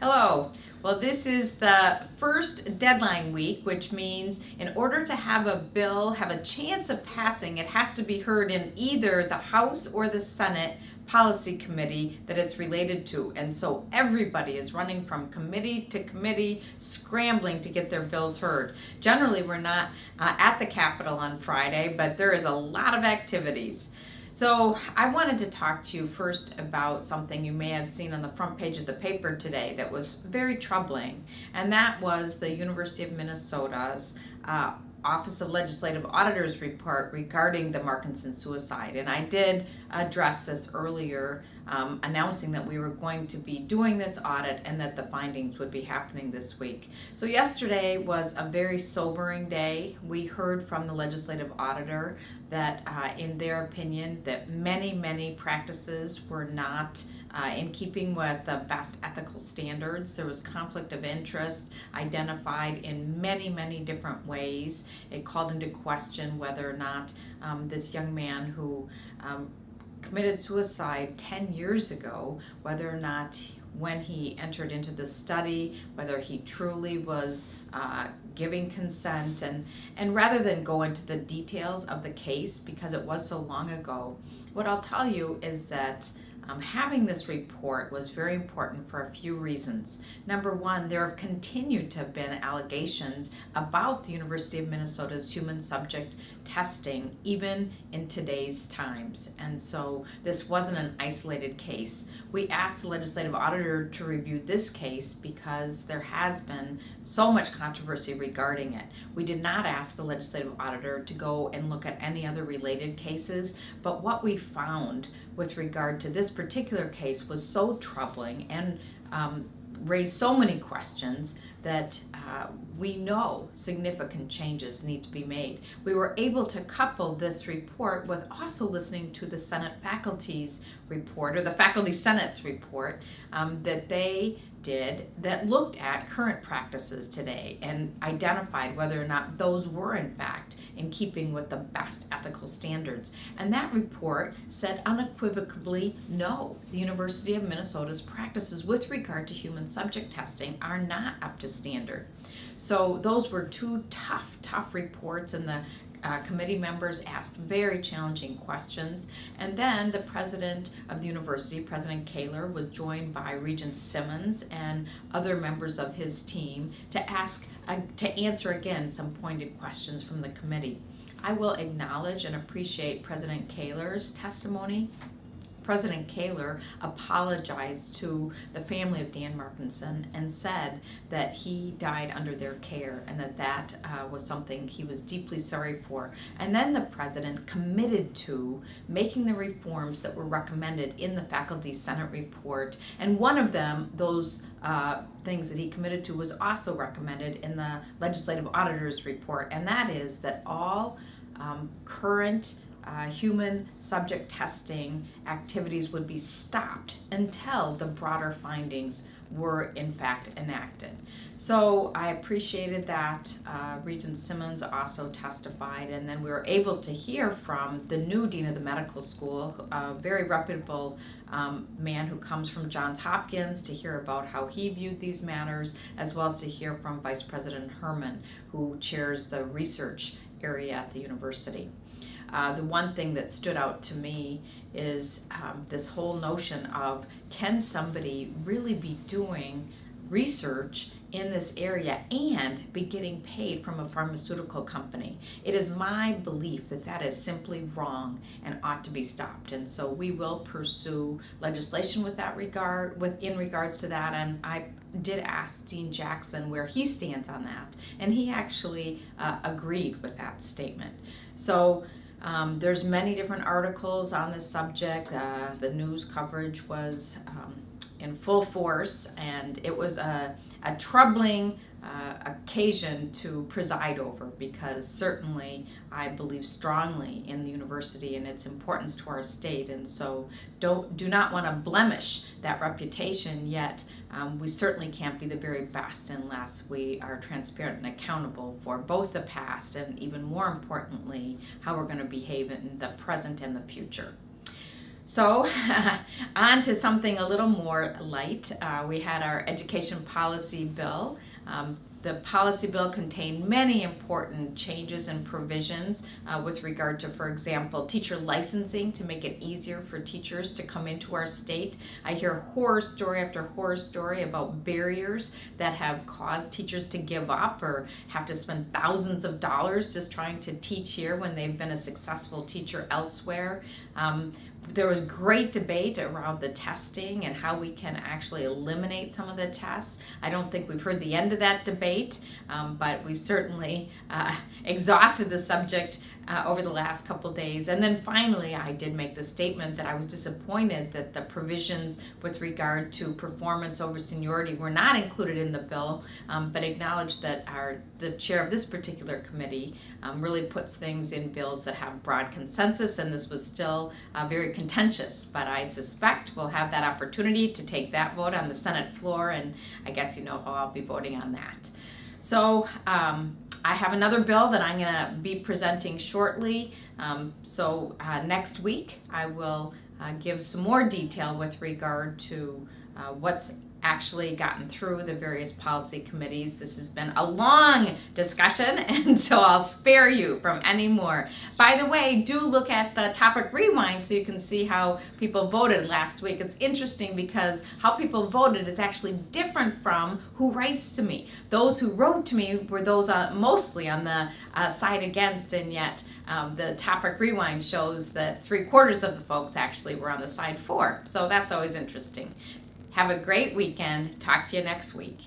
Hello. Well, this is the first deadline week, which means in order to have a bill have a chance of passing, it has to be heard in either the House or the Senate policy committee that it's related to. And so everybody is running from committee to committee, scrambling to get their bills heard. Generally, we're not at the Capitol on Friday, but there is a lot of activities. So I wanted to talk to you first about something you may have seen on the front page of the paper today that was very troubling, and that was the University of Minnesota's Office of Legislative Auditors report regarding the Markinson suicide. And I did address this earlier, announcing that we were going to be doing this audit and that the findings would be happening this week. So yesterday was a very sobering day. We heard from the legislative auditor that in their opinion that many practices were not in keeping with the best ethical standards. There was conflict of interest identified in many different ways. It called into question whether or not this young man who committed suicide 10 years ago, whether or not when he entered into the study, whether he truly was giving consent, and rather than go into the details of the case because it was so long ago, what I'll tell you is that having this report was very important for a few reasons. Number one, there have continued to have been allegations about the University of Minnesota's human subject testing, even in today's times. And so this wasn't an isolated case. We asked the legislative auditor to review this case because there has been so much controversy regarding it. We did not ask the legislative auditor to go and look at any other related cases, but what we found with regard to this particular case was so troubling and raised so many questions that we know significant changes need to be made. We were able to couple this report with also listening to the Senate faculty's report, or the Faculty Senate's report, that they did that looked at current practices today and identified whether or not those were in fact in keeping with the best ethical standards. And that report said unequivocally, no, the University of Minnesota's practices with regard to human subject testing are not up to standard. So those were two tough reports, and the committee members asked very challenging questions. And then the president of the university, President Kaler, was joined by Regent Simmons and other members of his team to answer again some pointed questions from the committee. I will acknowledge and appreciate President Kaler's testimony. President Kaler apologized to the family of Dan Markinson and said that he died under their care and that was something he was deeply sorry for. And then the president committed to making the reforms that were recommended in the Faculty Senate report. And one of them, those things that he committed to, was also recommended in the legislative auditor's report, and that is that all current human subject testing activities would be stopped until the broader findings were in fact enacted. So I appreciated that. Regent Simmons also testified, and then we were able to hear from the new dean of the medical school, a very reputable man who comes from Johns Hopkins, to hear about how he viewed these matters, as well as to hear from Vice President Herman, who chairs the research area at the university. The one thing that stood out to me is this whole notion of, can somebody really be doing research in this area and be getting paid from a pharmaceutical company? It is my belief that that is simply wrong and ought to be stopped. And so we will pursue legislation with that in regards to that. And I did ask Dean Jackson where he stands on that, and he actually agreed with that statement. So there's many different articles on this subject. The news coverage was in full force, and it was a troubling occasion to preside over, because certainly I believe strongly in the university and its importance to our state, and so do not want to blemish that reputation, yet we certainly can't be the very best unless we are transparent and accountable for both the past and, even more importantly, how we're going to behave in the present and the future. So, on to something a little more light. We had our education policy bill. The policy bill contained many important changes and provisions with regard to, for example, teacher licensing to make it easier for teachers to come into our state. I hear horror story after horror story about barriers that have caused teachers to give up or have to spend thousands of dollars just trying to teach here when they've been a successful teacher elsewhere. There was great debate around the testing and how we can actually eliminate some of the tests. I don't think we've heard the end of that debate, but we certainly exhausted the subject over the last couple days. And then finally, I did make the statement that I was disappointed that the provisions with regard to performance over seniority were not included in the bill, but acknowledged that the chair of this particular committee really puts things in bills that have broad consensus, and this was still very contentious. But I suspect we'll have that opportunity to take that vote on the Senate floor, and I guess you know how I'll be voting on that. So I have another bill that I'm going to be presenting shortly. Next week I will give some more detail with regard to what's actually gotten through the various policy committees. This has been a long discussion, and so I'll spare you from any more. By the way, do look at the topic rewind so you can see how people voted last week. It's interesting because how people voted is actually different from who writes to me. Those who wrote to me were those mostly on the side against, and yet the topic rewind shows that 3/4 of the folks actually were on the side for. So that's always interesting. Have a great weekend. Talk to you next week.